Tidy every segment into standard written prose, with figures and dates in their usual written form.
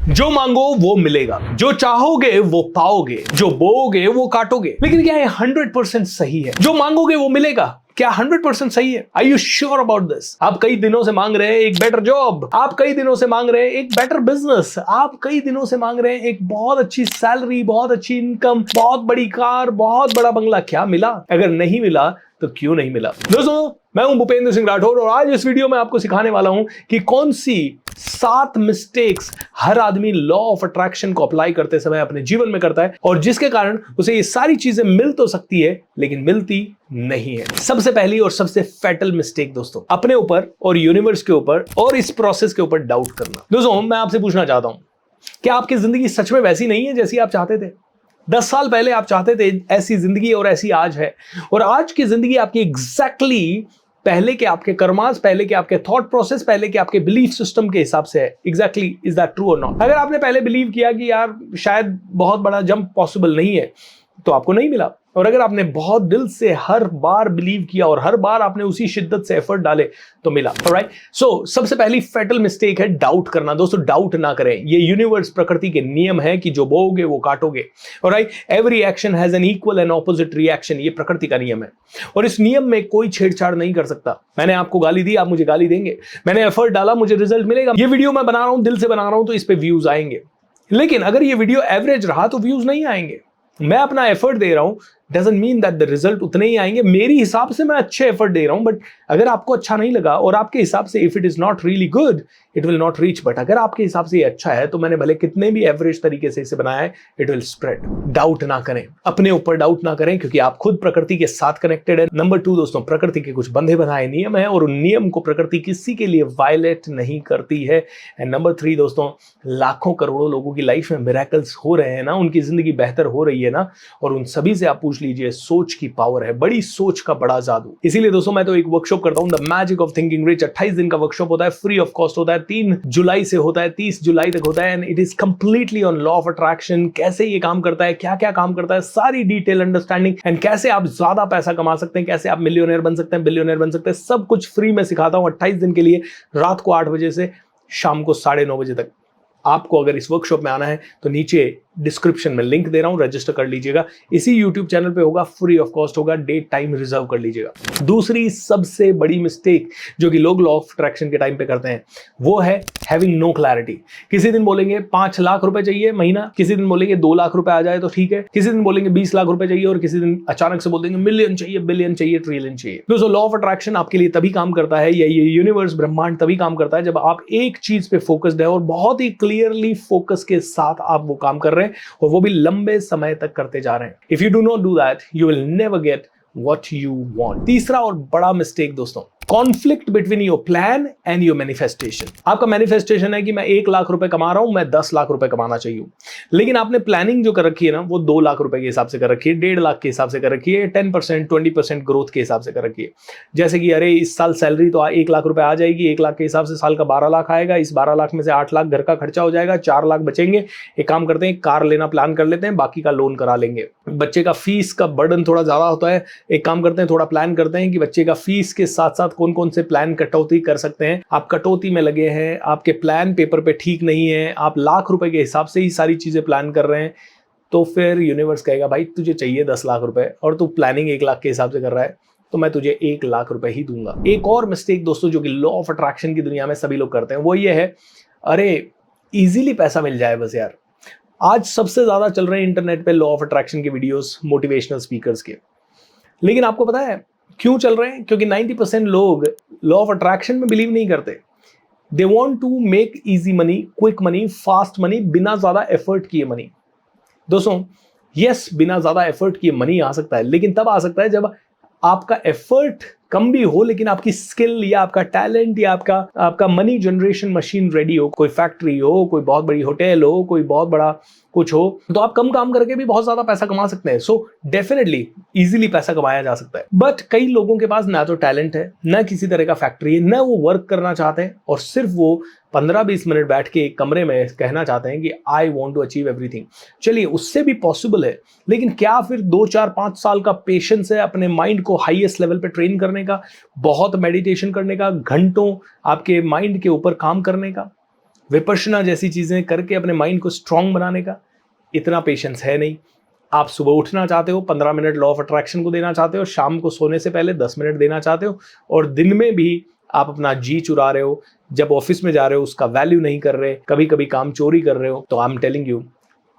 जो मांगो वो मिलेगा, जो चाहोगे वो पाओगे, जो बोओगे वो काटोगे। लेकिन क्या ये 100% सही है? जो मांगोगे वो मिलेगा, क्या 100% सही है? Are you sure about this? आप कई दिनों से मांग रहे हैं एक बेटर जॉब, आप कई दिनों से मांग रहे हैं एक बेटर बिजनेस, आप कई दिनों से मांग रहे हैं एक बहुत अच्छी सैलरी, बहुत अच्छी इनकम, बहुत बड़ी कार, बहुत बड़ा बंगला। क्या मिला? अगर नहीं मिला तो क्यों नहीं मिला? दोस्तों, मैं हूं भूपेंद्र सिंह राठौर और आज इस वीडियो में आपको सिखाने वाला हूं कि कौन सी 7 मिस्टेक्स हर आदमी लॉ ऑफ अट्रैक्शन को अप्लाई करते समय अपने जीवन में करता है और जिसके कारण उसे ये सारी चीजें मिल तो सकती है लेकिन मिलती नहीं है। सबसे पहली और सबसे फैटल मिस्टेक दोस्तों, अपने ऊपर और यूनिवर्स के ऊपर और इस प्रोसेस के ऊपर डाउट करना। दोस्तों, मैं आपसे पूछना चाहता हूं, क्या आपकी जिंदगी सच में वैसी नहीं है जैसी आप चाहते थे? 10 साल पहले आप चाहते थे ऐसी जिंदगी और ऐसी आज है, और आज की जिंदगी आपकी एग्जैक्टली पहले के आपके कर्मास, पहले के आपके थॉट प्रोसेस, पहले के आपके बिलीफ सिस्टम के हिसाब से है। एग्जैक्टली, इज दैट ट्रू और नॉट? अगर आपने पहले बिलीव किया कि यार शायद बहुत बड़ा जंप पॉसिबल नहीं है, तो आपको नहीं मिला। और अगर आपने बहुत दिल से हर बार बिलीव किया और हर बार आपने उसी शिद्दत से एफर्ट डाले तो मिला। ऑलराइट, सो सबसे पहली फैटल मिस्टेक है डाउट करना। दोस्तों, डाउट ना करें, ये यूनिवर्स प्रकृति के नियम है कि जो बोओगे वो काटोगे। Alright, every action has an equal and opposite reaction, ये प्रकृति का नियम है और इस नियम में कोई छेड़छाड़ नहीं कर सकता। मैंने आपको गाली दी, आप मुझे गाली देंगे। मैंने एफर्ट डाला, मुझे रिजल्ट मिलेगा। ये वीडियो मैं बना रहा हूं, दिल से बना रहा हूं, तो इस पे व्यूज आएंगे। लेकिन अगर ये वीडियो एवरेज रहा तो व्यूज नहीं आएंगे। मैं अपना एफर्ट दे रहा हूं, doesn't mean that the result उतने ही आएंगे। मेरी हिसाब से मैं अच्छे एफर्ट दे रहा हूं, बट अगर आपको अच्छा नहीं लगा और आपके हिसाब से if it is not really good it will not reach. But अगर आपके हिसाब से ये अच्छा है तो मैंने भले कितने भी एवरेज तरीके से इसे बनाया है, इट विल स्प्रेड। डाउट ना करें, अपने ऊपर डाउट ना करें, क्योंकि आप खुद प्रकृति के साथ कनेक्टेड है। नंबर 2 दोस्तों, प्रकृति के कुछ बंधे बनाए नियम है और उन नियम को प्रकृति किसी के लिए वायलेट नहीं करती है। एंड नंबर 3 दोस्तों, लाखों करोड़ों लोगों की लाइफ में मिरेकल्स हो रहे हैं ना, उनकी जिंदगी बेहतर हो रही है ना, और उन सभी से आप पूछ लीजिए, सोच की पावर है, बड़ी सोच का बड़ा जादू। इसीलिए दोस्तों मैं तो एक वर्कशॉप करता हूं, the magic of thinking rich. 28 दिन का वर्कशॉप होता है, फ्री ऑफ कॉस्ट होता है, 3 जुलाई से होता है, 30 जुलाई तक होता है। And it is completely on law of attraction, कैसे ये काम करता है, क्या क्या काम करता है, सारी डिटेल अंडरस्टैंडिंग, एंड कैसे आप ज्यादा पैसा कमा सकते हैं, कैसे आप मिलियनेयर बन सकते हैं, बिलियनेयर बन सकते हैं, सब कुछ फ्री में सिखाता हूं 28 दिन के लिए, रात को 8 बजे से शाम को 9:30 बजे तक। आपको अगर इस वर्कशॉप में आना है तो नीचे डिस्क्रिप्शन में लिंक दे रहा हूं, रजिस्टर कर लीजिएगा। इसी यूट्यूब चैनल पे होगा, फ्री ऑफ कॉस्ट होगा, डेट टाइम रिजर्व कर लीजिएगा। दूसरी सबसे बड़ी मिस्टेक जो कि लोग लॉ ऑफ अट्रैक्शन के टाइम पे करते हैं वो है हैविंग नो क्लैरिटी। किसी दिन बोलेंगे 5 लाख रुपए चाहिए महीना, किसी दिन बोलेंगे 2 लाख रुपए आ जाए तो ठीक है, किसी दिन बोलेंगे 20 लाख रुपए चाहिए और किसी दिन अचानक से बोल देंगे मिलियन चाहिए, बिलियन चाहिए, ट्रिलियन चाहिए। दोस्तों, लॉ ऑफ अट्रैक्शन आपके लिए तभी काम करता है, या ये यूनिवर्स ब्रह्मांड तभी काम करता है जब आप एक चीज पे फोकस्ड है और बहुत ही क्लियरली फोकस के साथ आप वो काम कर रहे हैं और वो भी लंबे समय तक करते जा रहे हैं। If you do not do that you will never get what you want. तीसरा और बड़ा मिस्टेक दोस्तों, conflict between your plan and your manifestation. आपका मैनिफेस्टेशन है कि मैं 1 लाख रुपए कमा रहा हूं, मैं 10 लाख रुपए कमाना चाहिए, लेकिन आपने प्लानिंग जो कर रखी है ना वो 2 लाख रुपए के हिसाब से कर रखी है, 1.5 लाख के हिसाब से कर रखी है, 10% 20% ग्रोथ के हिसाब से कर रखी है। जैसे कि अरे इस साल सैलरी तो 1 लाख रुपए आ जाएगी, 1 लाख के हिसाब से साल का 12 लाख आएगा, इस 12 लाख में से 8 लाख घर का खर्चा हो जाएगा, 4 लाख बचेंगे। एक काम करते हैं, कार लेना प्लान कर लेते हैं, बाकी का लोन करा लेंगे। बच्चे का फीस का बर्डन थोड़ा ज्यादा होता है, एक काम करते हैं, थोड़ा प्लान करते हैं कि बच्चे का फीस के साथ साथ कौन कौन से प्लान कटौती कर सकते हैं। आप कटौती में लगे हैं, आपके प्लान पेपर पे ठीक नहीं है, आप लाख रुपए के हिसाब से ही सारी चीजें प्लान कर रहे हैं, तो फिर यूनिवर्स कहेगा भाई तुझे चाहिए 10 लाख रुपए और तू प्लानिंग 1 लाख के हिसाब से कर रहा है, तो मैं तुझे 1 लाख रुपए ही दूंगा। एक और मिस्टेक दोस्तों जो कि लॉ ऑफ अट्रैक्शन की दुनिया में सभी लोग करते हैं वो ये है, अरे इजीली पैसा मिल जाए बस यार। आज सबसे ज्यादा चल रहे हैं इंटरनेट पे लॉ ऑफ अट्रैक्शन के वीडियोस, मोटिवेशनल स्पीकर्स के। लेकिन आपको पता है क्यों चल रहे हैं? क्योंकि 90% लोग लॉ ऑफ अट्रैक्शन में बिलीव नहीं करते। They want to make easy money, quick money, fast money, बिना ज्यादा एफर्ट किए मनी। दोस्तों, यस, बिना ज्यादा एफर्ट किए मनी आ सकता है, लेकिन तब आ सकता है जब आपका एफर्ट कम भी हो लेकिन आपकी स्किल या आपका टैलेंट या आपका मनी जनरेशन मशीन रेडी हो। कोई फैक्ट्री हो, कोई बहुत बड़ी होटल हो, कोई बहुत बड़ा कुछ हो, तो आप कम काम करके भी बहुत ज्यादा पैसा कमा सकते हैं। सो डेफिनेटली इजीली पैसा कमाया जा सकता है। बट कई लोगों के पास ना तो टैलेंट है, ना किसी तरह का फैक्ट्री है, ना वो वर्क करना चाहते हैं और सिर्फ वो 15-20 मिनट बैठ के एक कमरे में कहना चाहते हैं कि I want to achieve everything. चलिए, उससे भी पॉसिबल है, लेकिन क्या फिर 2-4-5 साल का पेशेंस है अपने माइंड को हाईएस्ट लेवल पे ट्रेन करने का, बहुत मेडिटेशन करने का, घंटों आपके माइंड के ऊपर काम करने का? विपश्यना जैसी चीजें करके अपने माइंड को स्ट्रांग बनाने का इतना पेशेंस है नहीं। आप सुबह उठना चाहते हो, 15 मिनट लॉ ऑफ अट्रैक्शन को देना चाहते हो, शाम को सोने से पहले 10 मिनट देना चाहते हो, और दिन में भी आप अपना जी चुरा रहे हो। जब ऑफिस में जा रहे हो उसका वैल्यू नहीं कर रहे, कभी कभी काम चोरी कर रहे हो, तो आई एम टेलिंग यू,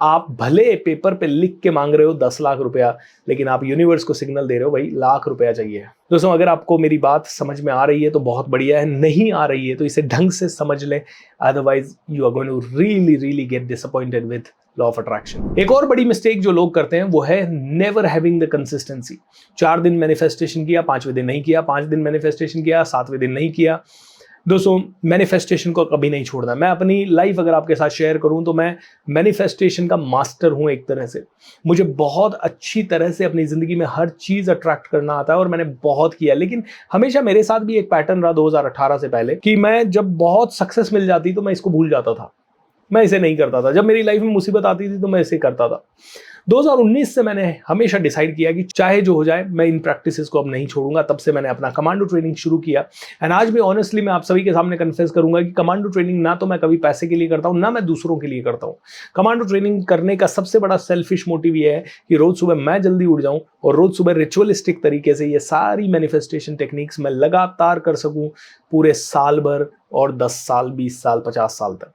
आप भले पेपर पे लिख के मांग रहे हो 10 लाख रुपया, लेकिन आप यूनिवर्स को सिग्नल दे रहे हो भाई लाख रुपया चाहिए। दोस्तों, अगर आपको मेरी बात समझ में आ रही है तो बहुत बढ़िया है, नहीं आ रही है तो इसे ढंग से समझ लें, otherwise you are going to really get disappointed with law of attraction. एक और बड़ी मिस्टेक जो लोग करते हैं वो है नेवर हैविंग द कंसिस्टेंसी। 4 दिन मैनिफेस्टेशन किया, 5वें दिन नहीं किया, 5 दिन मैनिफेस्टेशन किया, 7वें दिन नहीं किया। दोस्तों, मैनिफेस्टेशन को कभी नहीं छोड़ना। मैं अपनी लाइफ अगर आपके साथ शेयर करूं तो मैं मैनिफेस्टेशन का मास्टर हूं एक तरह से। मुझे बहुत अच्छी तरह से अपनी जिंदगी में हर चीज अट्रैक्ट करना आता है और मैंने बहुत किया, लेकिन हमेशा मेरे साथ भी एक पैटर्न रहा 2018 से पहले कि मैं जब बहुत सक्सेस मिल जाती तो मैं इसको भूल जाता था, मैं इसे नहीं करता था। जब मेरी लाइफ में मुसीबत आती थी तो मैं इसे करता था। 2019 से मैंने हमेशा डिसाइड किया कि चाहे जो हो जाए मैं इन प्रैक्टिसेस को अब नहीं छोड़ूंगा। तब से मैंने अपना कमांडो ट्रेनिंग शुरू किया। एंड आज भी ऑनेस्टली मैं आप सभी के सामने कन्फेस करूंगा कि कमांडो ट्रेनिंग ना तो मैं कभी पैसे के लिए करता हूं, ना मैं दूसरों के लिए करता हूं। कमांडो ट्रेनिंग करने का सबसे बड़ा सेल्फिश मोटिव ये है कि रोज सुबह मैं जल्दी उठ जाऊं और रोज सुबह रिचुअलिस्टिक तरीके से ये सारी मैनिफेस्टेशन टेक्निक्स मैं लगातार कर सकूं पूरे साल भर, और 10 साल, 20 साल, 50 साल तक।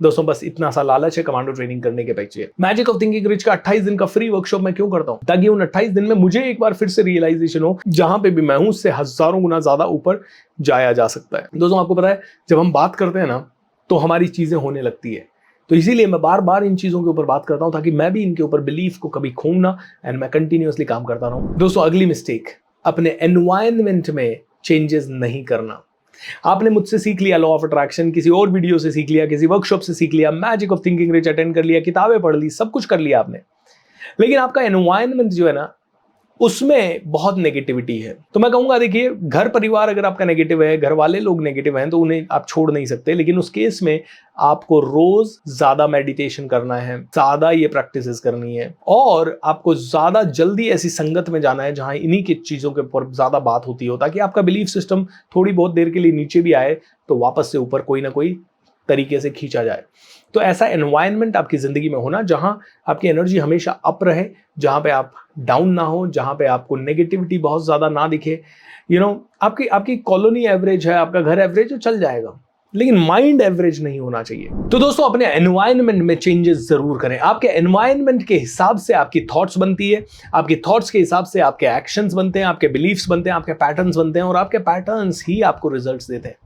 दोस्तों, बस इतना सा लालच है कमांडो ट्रेनिंग करने के पीछे। मैजिक ऑफ थिंकिंग रिच का 28 दिन का फ्री वर्कशॉप मैं क्यों करता हूं? ताकि उन 28 दिन में मुझे एक बार फिर से रियलाइजेशन हो, जहां पे भी मैं हूं उससे हजारों गुना ज्यादा ऊपर जाया जा सकता है। दोस्तों, आपको पता है जब हम बात करते हैं ना तो हमारी चीजें होने लगती है। तो इसीलिए मैं बार बार इन चीजों के ऊपर बात करता हूं ताकि मैं भी इनके ऊपर बिलीफ को कभी खोऊं ना, एंड मैं कंटिन्यूअसली काम करता रहूं। दोस्तों, अगली मिस्टेक, अपने एनवायरनमेंट में चेंजेस नहीं करना। आपने मुझसे सीख लिया लॉ ऑफ अट्रैक्शन, किसी और वीडियो से सीख लिया, किसी वर्कशॉप से सीख लिया, magic of thinking rich attend कर लिया, किताबें पढ़ ली, सब कुछ कर लिया आपने, लेकिन आपका एनवायरनमेंट जो है ना उसमें बहुत नेगेटिविटी है। तो मैं कहूंगा, देखिए, घर परिवार अगर आपका नेगेटिव है, घर वाले लोग नेगेटिव हैं, तो उन्हें आप छोड़ नहीं सकते, लेकिन उस केस में आपको रोज ज्यादा मेडिटेशन करना है, ज्यादा ये प्रैक्टिसेस करनी है, और आपको ज्यादा जल्दी ऐसी संगत में जाना है जहां इन्हीं की चीजों के ऊपर ज्यादा बात होती हो, ताकि आपका बिलीफ सिस्टम थोड़ी बहुत देर के लिए नीचे भी आए तो वापस से ऊपर कोई ना कोई तरीके से खींचा जाए। तो ऐसा एनवायरनमेंट आपकी जिंदगी में होना जहां आपकी एनर्जी हमेशा अप रहे, जहां पे आप डाउन ना हो, जहां पे आपको नेगेटिविटी बहुत ज्यादा ना दिखे। आपकी कॉलोनी एवरेज है, आपका घर एवरेज है, चल जाएगा, लेकिन माइंड एवरेज नहीं होना चाहिए। तो दोस्तों, अपने एनवायरनमेंट में चेंजेस जरूर करें। आपके एनवायरनमेंट के हिसाब से आपकी थॉट्स बनती है, आपकी थॉट्स के हिसाब से आपके एक्शंस बनते हैं, आपके बिलीफ्स बनते हैं, आपके पैटर्न्स बनते हैं, और आपके पैटर्न्स ही आपको रिजल्ट्स देते हैं।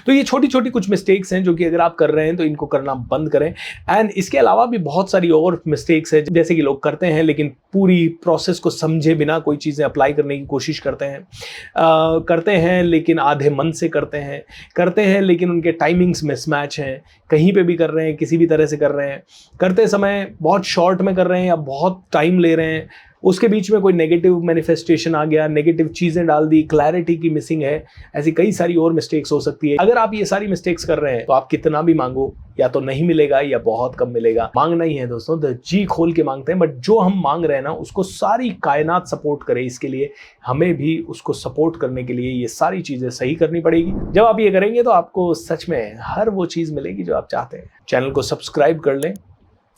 तो ये छोटी छोटी कुछ मिस्टेक्स हैं जो कि अगर आप कर रहे हैं तो इनको करना बंद करें। एंड इसके अलावा भी बहुत सारी और मिस्टेक्स है, जैसे कि लोग करते हैं लेकिन पूरी प्रोसेस को समझे बिना कोई चीजें अप्लाई करने की कोशिश करते हैं लेकिन आधे मन से करते हैं लेकिन उनके टाइमिंग्स मिसमैच हैं, कहीं पे भी कर रहे हैं, किसी भी तरह से कर रहे हैं, करते समय बहुत शॉर्ट में कर रहे हैं या बहुत टाइम ले रहे हैं, उसके बीच में कोई नेगेटिव मैनिफेस्टेशन आ गया, नेगेटिव चीजें डाल दी, क्लैरिटी की मिसिंग है, ऐसी कई सारी और मिस्टेक्स हो सकती है। अगर आप ये सारी मिस्टेक्स कर रहे हैं तो आप कितना भी मांगो या तो नहीं मिलेगा या बहुत कम मिलेगा। मांगना ही है दोस्तों, तो जी खोल के मांगते हैं, बट जो हम मांग रहे हैं ना उसको सारी कायनात सपोर्ट करे, इसके लिए हमें भी उसको सपोर्ट करने के लिए ये सारी चीजें सही करनी पड़ेगी। जब आप ये करेंगे तो आपको सच में हर वो चीज मिलेगी जो आप चाहते हैं। चैनल को सब्सक्राइब कर लें,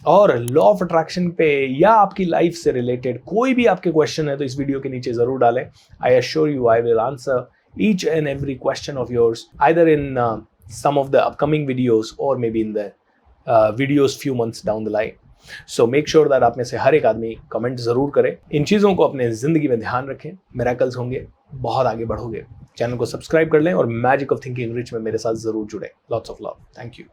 और लॉ ऑफ अट्रैक्शन पे या आपकी लाइफ से रिलेटेड कोई भी आपके क्वेश्चन है तो इस वीडियो के नीचे जरूर डालें। I assure you I will answer each and every question of yours, either in some of the upcoming videos or maybe in the videos few months down the line. So make sure that आप में से हर एक आदमी comment जरूर करे। इन चीज़ों को अपने जिंदगी में ध्यान रखें, मिरेकल्स होंगे, बहुत आगे बढ़ोगे। चैनल को सब्सक्राइब कर लें और मैजिक ऑफ थिंकिंग रिच में मेरे साथ जरूर जुड़े। Lots of love, thank you.